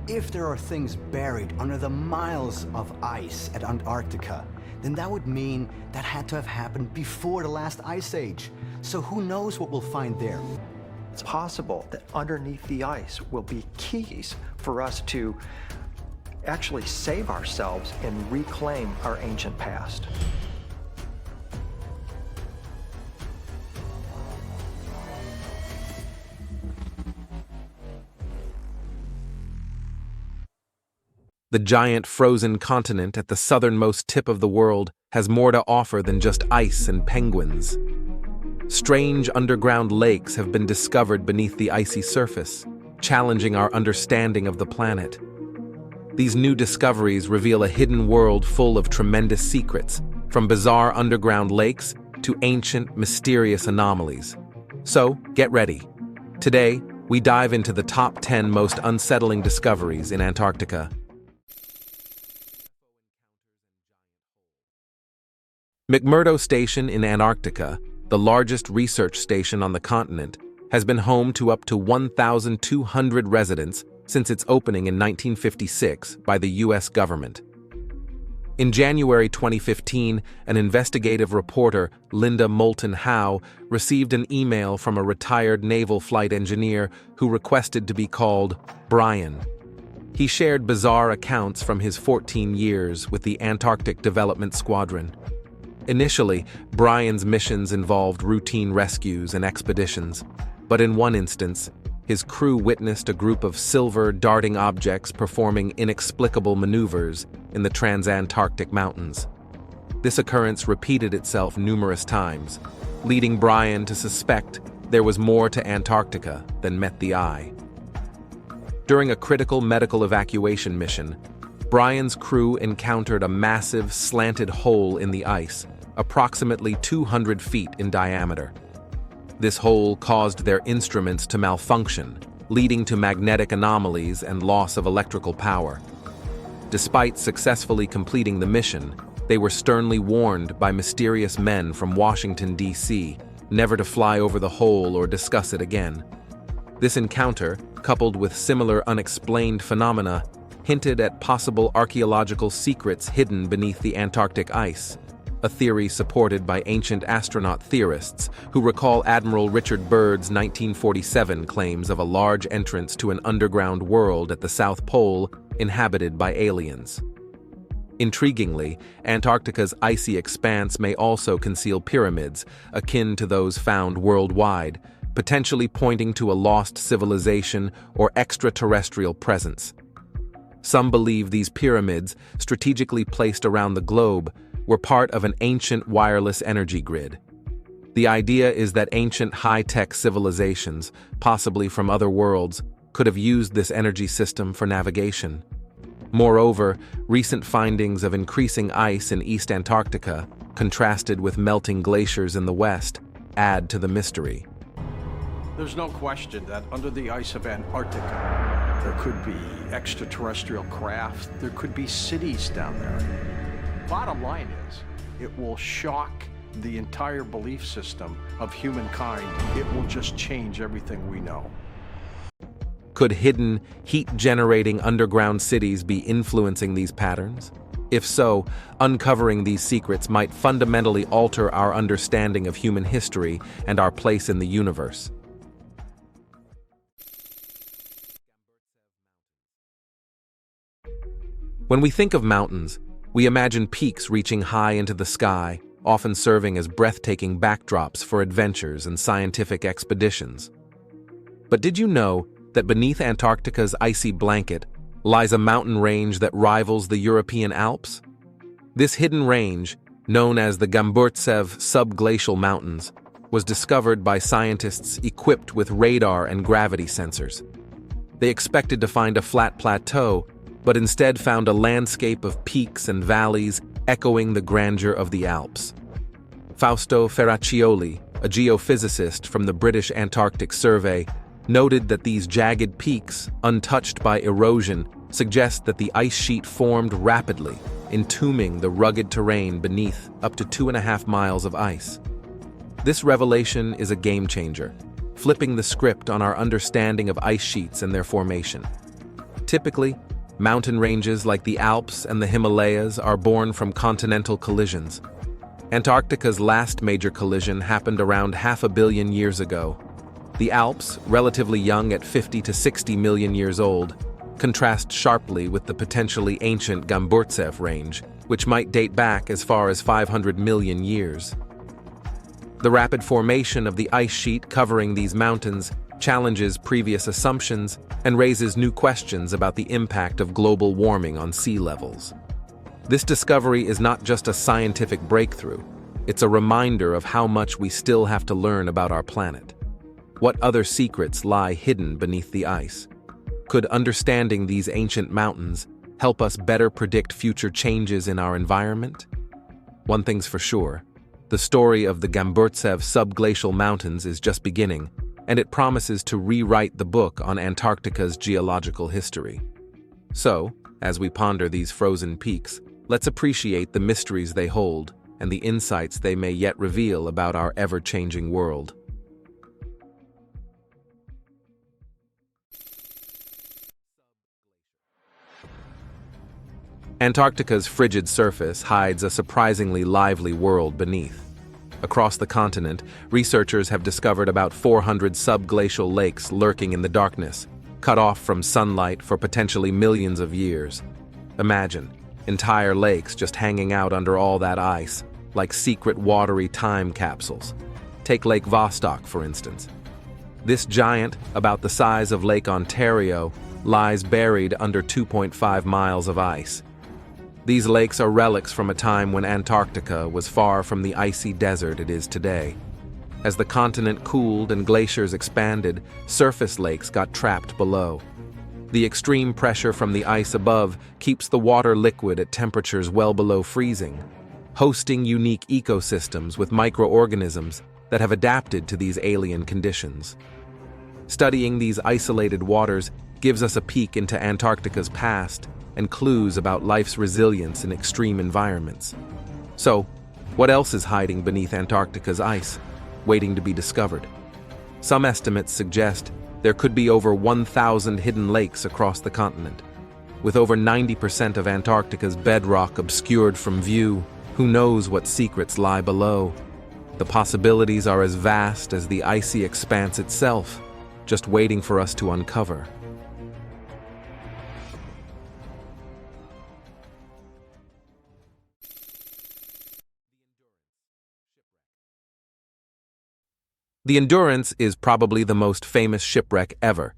If there are things buried under the miles of ice at Antarctica, then that would mean that had to have happened before the last ice age. So who knows what we'll find there? It's possible that underneath the ice will be keys for us to actually save ourselves and reclaim our ancient past. The giant frozen continent at the southernmost tip of the world has more to offer than just ice and penguins. Strange underground lakes have been discovered beneath the icy surface, challenging our understanding of the planet. These new discoveries reveal a hidden world full of tremendous secrets, from bizarre underground lakes to ancient, mysterious anomalies. So, get ready. Today, we dive into the top 10 most unsettling discoveries in Antarctica. McMurdo Station in Antarctica, the largest research station on the continent, has been home to up to 1,200 residents since its opening in 1956 by the U.S. government. In January 2015, an investigative reporter, Linda Moulton Howe, received an email from a retired naval flight engineer who requested to be called Brian. He shared bizarre accounts from his 14 years with the Antarctic Development Squadron. Initially, Brian's missions involved routine rescues and expeditions, but in one instance, his crew witnessed a group of silver darting objects performing inexplicable maneuvers in the Transantarctic Mountains. This occurrence repeated itself numerous times, leading Brian to suspect there was more to Antarctica than met the eye. During a critical medical evacuation mission, Brian's crew encountered a massive, slanted hole in the ice, approximately 200 feet in diameter. This hole caused their instruments to malfunction, leading to magnetic anomalies and loss of electrical power. Despite successfully completing the mission, they were sternly warned by mysterious men from Washington, D.C., never to fly over the hole or discuss it again. This encounter, coupled with similar unexplained phenomena, hinted at possible archaeological secrets hidden beneath the Antarctic ice, a theory supported by ancient astronaut theorists who recall Admiral Richard Byrd's 1947 claims of a large entrance to an underground world at the South Pole inhabited by aliens. Intriguingly, Antarctica's icy expanse may also conceal pyramids, akin to those found worldwide, potentially pointing to a lost civilization or extraterrestrial presence. Some believe these pyramids, strategically placed around the globe, were part of an ancient wireless energy grid. The idea is that ancient high-tech civilizations, possibly from other worlds, could have used this energy system for navigation. Moreover, recent findings of increasing ice in East Antarctica, contrasted with melting glaciers in the west, add to the mystery. There's no question that under the ice of Antarctica, there could be extraterrestrial craft, there could be cities down there. Bottom line is, it will shock the entire belief system of humankind. It will just change everything we know. Could hidden, heat-generating underground cities be influencing these patterns? If so, uncovering these secrets might fundamentally alter our understanding of human history and our place in the universe. When we think of mountains, we imagine peaks reaching high into the sky, often serving as breathtaking backdrops for adventures and scientific expeditions. But did you know that beneath Antarctica's icy blanket lies a mountain range that rivals the European Alps? This hidden range, known as the Gamburtsev subglacial mountains, was discovered by scientists equipped with radar and gravity sensors. They expected to find a flat plateau, but instead found a landscape of peaks and valleys echoing the grandeur of the Alps. Fausto Ferraccioli, a geophysicist from the British Antarctic Survey, noted that these jagged peaks, untouched by erosion, suggest that the ice sheet formed rapidly, entombing the rugged terrain beneath up to 2.5 miles of ice. This revelation is a game-changer, flipping the script on our understanding of ice sheets and their formation. Typically, mountain ranges like the Alps and the Himalayas are born from continental collisions. Antarctica's last major collision happened around 500 million years ago. The Alps, relatively young at 50 to 60 million years old, contrast sharply with the potentially ancient Gamburtsev Range, which might date back as far as 500 million years. The rapid formation of the ice sheet covering these mountains challenges previous assumptions and raises new questions about the impact of global warming on sea levels. This discovery is not just a scientific breakthrough, it's a reminder of how much we still have to learn about our planet. What other secrets lie hidden beneath the ice? Could understanding these ancient mountains help us better predict future changes in our environment? One thing's for sure, the story of the Gamburtsev subglacial mountains is just beginning, and it promises to rewrite the book on Antarctica's geological history. So, as we ponder these frozen peaks, let's appreciate the mysteries they hold and the insights they may yet reveal about our ever-changing world. Antarctica's frigid surface hides a surprisingly lively world beneath. Across the continent, researchers have discovered about 400 subglacial lakes lurking in the darkness, cut off from sunlight for potentially millions of years. Imagine, entire lakes just hanging out under all that ice, like secret watery time capsules. Take Lake Vostok, for instance. This giant, about the size of Lake Ontario, lies buried under 2.5 miles of ice. These lakes are relics from a time when Antarctica was far from the icy desert it is today. As the continent cooled and glaciers expanded, surface lakes got trapped below. The extreme pressure from the ice above keeps the water liquid at temperatures well below freezing, hosting unique ecosystems with microorganisms that have adapted to these alien conditions. Studying these isolated waters gives us a peek into Antarctica's past and clues about life's resilience in extreme environments. So, what else is hiding beneath Antarctica's ice, waiting to be discovered? Some estimates suggest there could be over 1,000 hidden lakes across the continent. With over 90% of Antarctica's bedrock obscured from view, who knows what secrets lie below? The possibilities are as vast as the icy expanse itself, just waiting for us to uncover. The Endurance is probably the most famous shipwreck ever.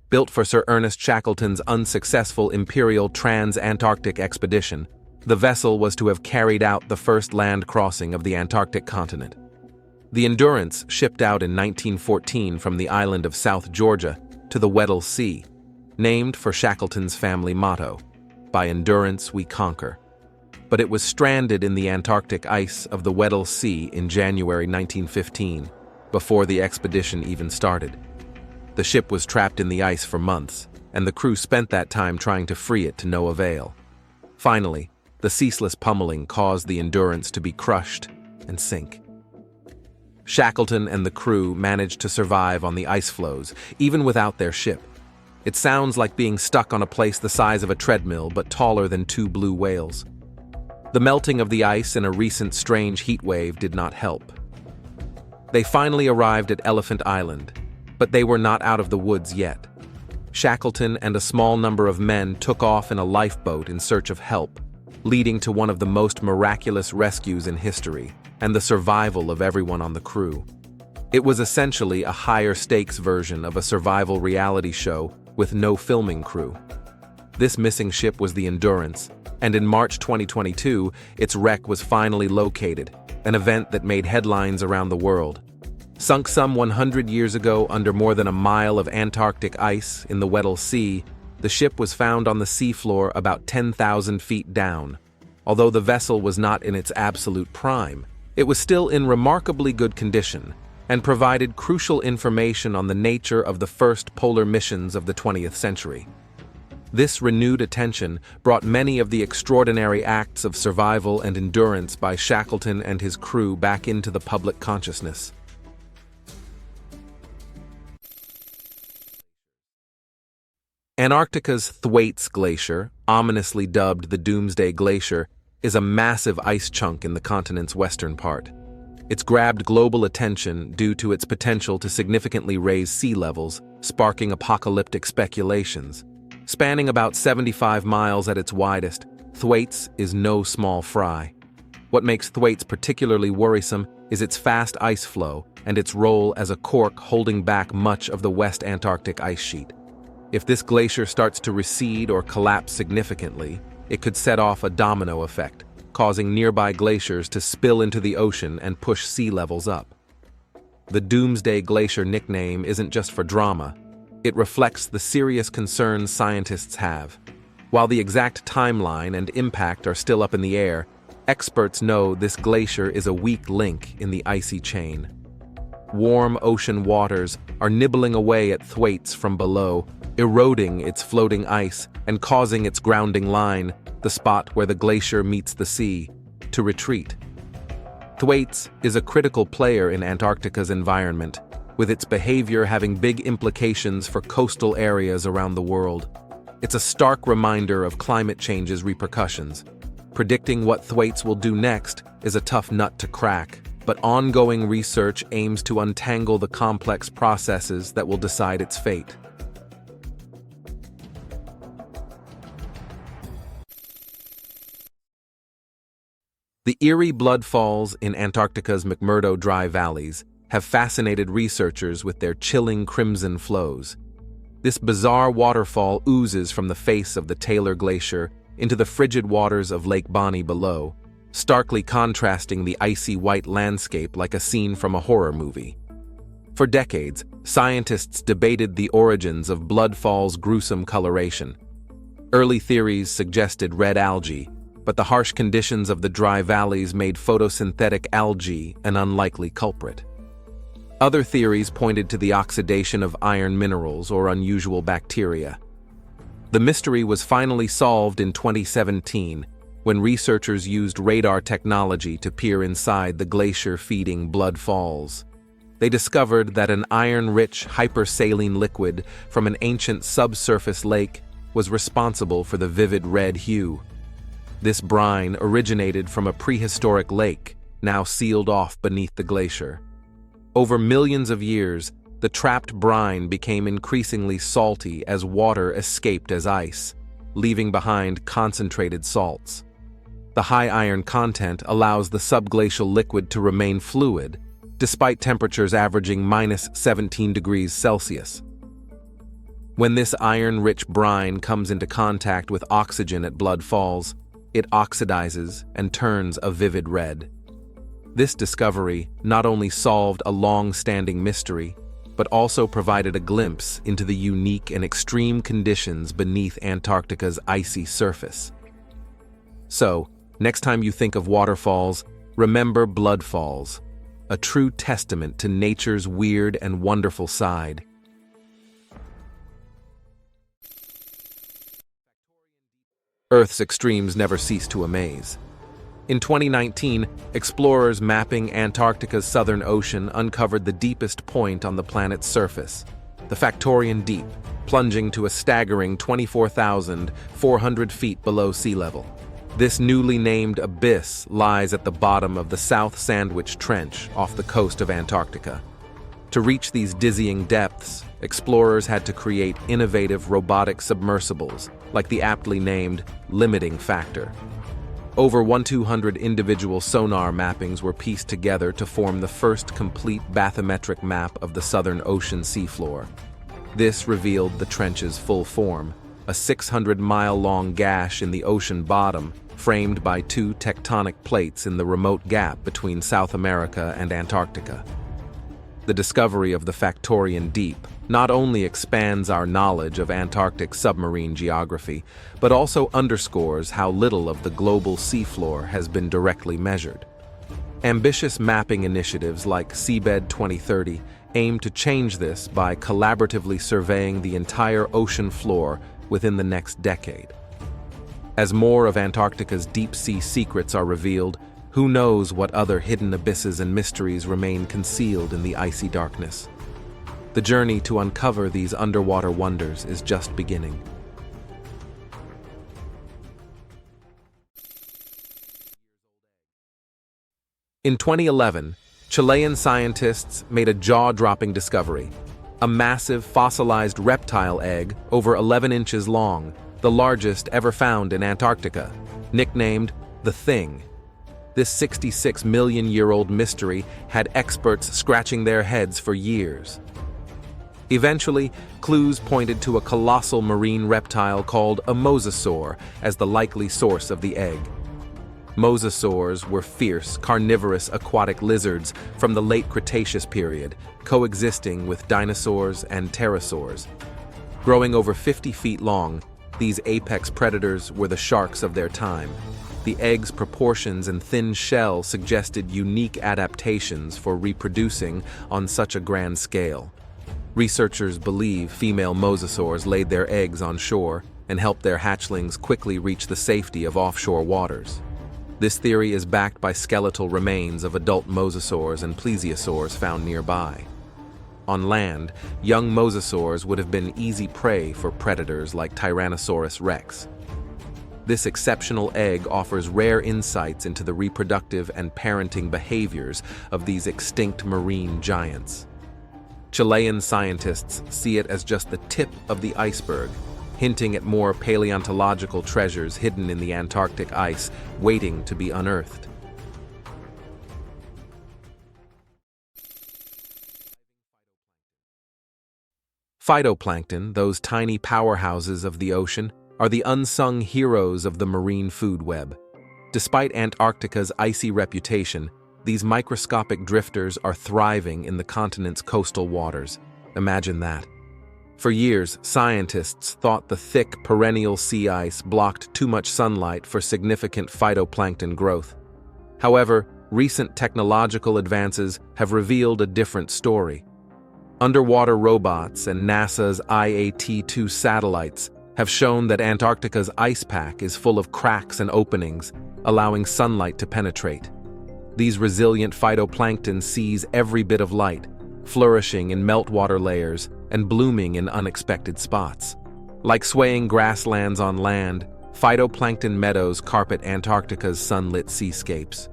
Built for Sir Ernest Shackleton's unsuccessful Imperial Trans-Antarctic expedition, the vessel was to have carried out the first land crossing of the Antarctic continent. The Endurance shipped out in 1914 from the island of South Georgia to the Weddell Sea, named for Shackleton's family motto, "By endurance we conquer." But it was stranded in the Antarctic ice of the Weddell Sea in January 1915, before the expedition even started. The ship was trapped in the ice for months, and the crew spent that time trying to free it to no avail. Finally, the ceaseless pummeling caused the Endurance to be crushed and sink. Shackleton and the crew managed to survive on the ice floes, even without their ship. It sounds like being stuck on a place the size of a treadmill but taller than 2 blue whales. The melting of the ice in a recent strange heat wave did not help. They finally arrived at Elephant Island, but they were not out of the woods yet. Shackleton and a small number of men took off in a lifeboat in search of help, leading to one of the most miraculous rescues in history and the survival of everyone on the crew. It was essentially a higher-stakes version of a survival reality show with no filming crew. This missing ship was the Endurance, and in March 2022, its wreck was finally located, an event that made headlines around the world. Sunk some 100 years ago under more than a mile of Antarctic ice in the Weddell Sea, the ship was found on the seafloor about 10,000 feet down. Although the vessel was not in its absolute prime, it was still in remarkably good condition and provided crucial information on the nature of the first polar missions of the 20th century. This renewed attention brought many of the extraordinary acts of survival and endurance by Shackleton and his crew back into the public consciousness. Antarctica's Thwaites Glacier, ominously dubbed the Doomsday Glacier, is a massive ice chunk in the continent's western part. It's grabbed global attention due to its potential to significantly raise sea levels, sparking apocalyptic speculations. Spanning about 75 miles at its widest, Thwaites is no small fry. What makes Thwaites particularly worrisome is its fast ice flow and its role as a cork holding back much of the West Antarctic ice sheet. If this glacier starts to recede or collapse significantly, it could set off a domino effect, causing nearby glaciers to spill into the ocean and push sea levels up. The Doomsday Glacier nickname isn't just for drama. It reflects the serious concerns scientists have. While the exact timeline and impact are still up in the air, experts know this glacier is a weak link in the icy chain. Warm ocean waters are nibbling away at Thwaites from below, eroding its floating ice and causing its grounding line, the spot where the glacier meets the sea, to retreat. Thwaites is a critical player in Antarctica's environment, with its behavior having big implications for coastal areas around the world. It's a stark reminder of climate change's repercussions. Predicting what Thwaites will do next is a tough nut to crack, but ongoing research aims to untangle the complex processes that will decide its fate. The eerie blood falls in Antarctica's McMurdo Dry Valleys have fascinated researchers with their chilling crimson flows. This bizarre waterfall oozes from the face of the Taylor Glacier into the frigid waters of Lake Bonny below, starkly contrasting the icy white landscape like a scene from a horror movie. For decades, scientists debated the origins of bloodfall's gruesome coloration. Early theories suggested red algae, but the harsh conditions of the dry valleys made photosynthetic algae an unlikely culprit. Other theories pointed to the oxidation of iron minerals or unusual bacteria. The mystery was finally solved in 2017 when researchers used radar technology to peer inside the glacier-feeding blood falls. They discovered that an iron-rich hypersaline liquid from an ancient subsurface lake was responsible for the vivid red hue. This brine originated from a prehistoric lake, now sealed off beneath the glacier. Over millions of years, the trapped brine became increasingly salty as water escaped as ice, leaving behind concentrated salts. The high iron content allows the subglacial liquid to remain fluid, despite temperatures averaging -17 degrees Celsius. When this iron-rich brine comes into contact with oxygen at blood falls, it oxidizes and turns a vivid red. This discovery not only solved a long-standing mystery, but also provided a glimpse into the unique and extreme conditions beneath Antarctica's icy surface. So, next time you think of waterfalls, remember blood falls, a true testament to nature's weird and wonderful side. Earth's extremes never cease to amaze. In 2019, explorers mapping Antarctica's southern ocean uncovered the deepest point on the planet's surface, the Factorian Deep, plunging to a staggering 24,400 feet below sea level. This newly named abyss lies at the bottom of the South Sandwich Trench off the coast of Antarctica. To reach these dizzying depths, explorers had to create innovative robotic submersibles, like the aptly named Limiting Factor. Over 1,200 individual sonar mappings were pieced together to form the first complete bathymetric map of the Southern Ocean seafloor. This revealed the trench's full form, a 600-mile-long gash in the ocean bottom, framed by two tectonic plates in the remote gap between South America and Antarctica. The discovery of the Factorian Deep not only expands our knowledge of Antarctic submarine geography, but also underscores how little of the global seafloor has been directly measured. Ambitious mapping initiatives like Seabed 2030 aim to change this by collaboratively surveying the entire ocean floor within the next decade. As more of Antarctica's deep-sea secrets are revealed, who knows what other hidden abysses and mysteries remain concealed in the icy darkness. The journey to uncover these underwater wonders is just beginning. In 2011, Chilean scientists made a jaw-dropping discovery: a massive fossilized reptile egg over 11 inches long, the largest ever found in Antarctica, nicknamed the Thing. This 66-million-year-old mystery had experts scratching their heads for years. Eventually, clues pointed to a colossal marine reptile called a mosasaur as the likely source of the egg. Mosasaurs were fierce, carnivorous aquatic lizards from the late Cretaceous period, coexisting with dinosaurs and pterosaurs. Growing over 50 feet long, these apex predators were the sharks of their time. The egg's proportions and thin shell suggested unique adaptations for reproducing on such a grand scale. Researchers believe female mosasaurs laid their eggs on shore and helped their hatchlings quickly reach the safety of offshore waters. This theory is backed by skeletal remains of adult mosasaurs and plesiosaurs found nearby. On land, young mosasaurs would have been easy prey for predators like Tyrannosaurus rex. This exceptional egg offers rare insights into the reproductive and parenting behaviors of these extinct marine giants. Chilean scientists see it as just the tip of the iceberg, hinting at more paleontological treasures hidden in the Antarctic ice, waiting to be unearthed. Phytoplankton, those tiny powerhouses of the ocean, are the unsung heroes of the marine food web. Despite Antarctica's icy reputation, these microscopic drifters are thriving in the continent's coastal waters. Imagine that. For years, scientists thought the thick, perennial sea ice blocked too much sunlight for significant phytoplankton growth. However, recent technological advances have revealed a different story. Underwater robots and NASA's IAT-2 satellites have shown that Antarctica's ice pack is full of cracks and openings, allowing sunlight to penetrate. These resilient phytoplankton seize every bit of light, flourishing in meltwater layers and blooming in unexpected spots. Like swaying grasslands on land, phytoplankton meadows carpet Antarctica's sunlit seascapes.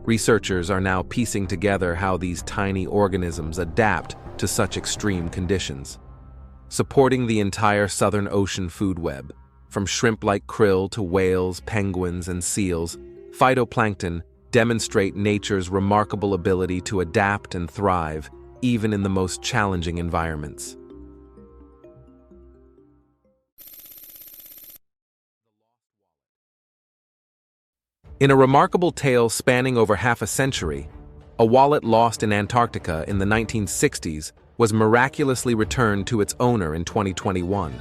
Researchers are now piecing together how these tiny organisms adapt to such extreme conditions. Supporting the entire southern ocean food web, from shrimp-like krill to whales, penguins, and seals, phytoplankton demonstrate nature's remarkable ability to adapt and thrive, even in the most challenging environments. In a remarkable tale spanning over half a century, a wallet lost in Antarctica in the 1960s was miraculously returned to its owner in 2021.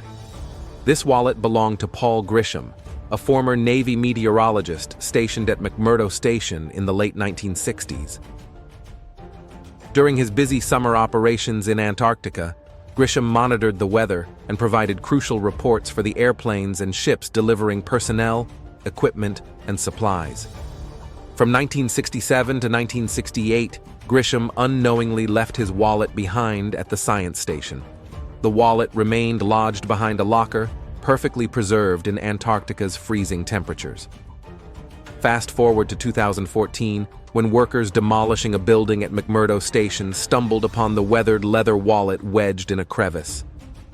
This wallet belonged to Paul Grisham, a former Navy meteorologist stationed at McMurdo Station in the late 1960s. During his busy summer operations in Antarctica, Grisham monitored the weather and provided crucial reports for the airplanes and ships delivering personnel, equipment, and supplies. From 1967 to 1968, Grisham unknowingly left his wallet behind at the science station. The wallet remained lodged behind a locker, perfectly preserved in Antarctica's freezing temperatures. Fast forward to 2014, when workers demolishing a building at McMurdo Station stumbled upon the weathered leather wallet wedged in a crevice.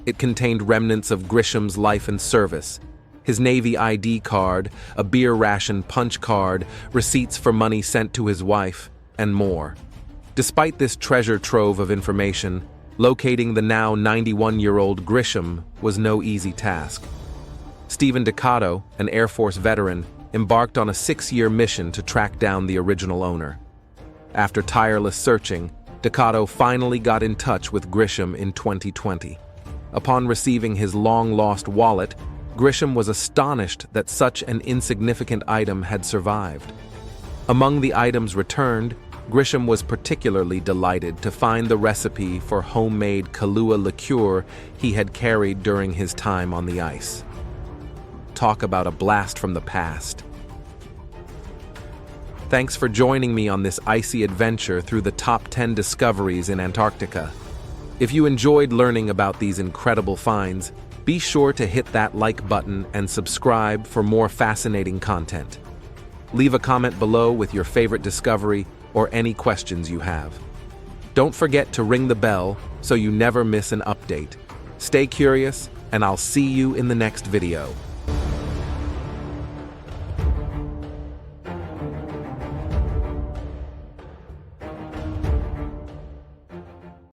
It contained remnants of Grisham's life and service: his Navy ID card, a beer ration punch card, receipts for money sent to his wife, and more. Despite this treasure trove of information, locating the now 91-year-old Grisham was no easy task. Stephen Ducato, an Air Force veteran, embarked on a 6-year mission to track down the original owner. After tireless searching, Ducato finally got in touch with Grisham in 2020. Upon receiving his long-lost wallet, Grisham was astonished that such an insignificant item had survived. Among the items returned, Grisham was particularly delighted to find the recipe for homemade Kahlua liqueur he had carried during his time on the ice. Talk about a blast from the past. Thanks for joining me on this icy adventure through the top 10 discoveries in Antarctica. If you enjoyed learning about these incredible finds, be sure to hit that like button and subscribe for more fascinating content. Leave a comment below with your favorite discovery or any questions you have. Don't forget to ring the bell so you never miss an update. Stay curious, and I'll see you in the next video.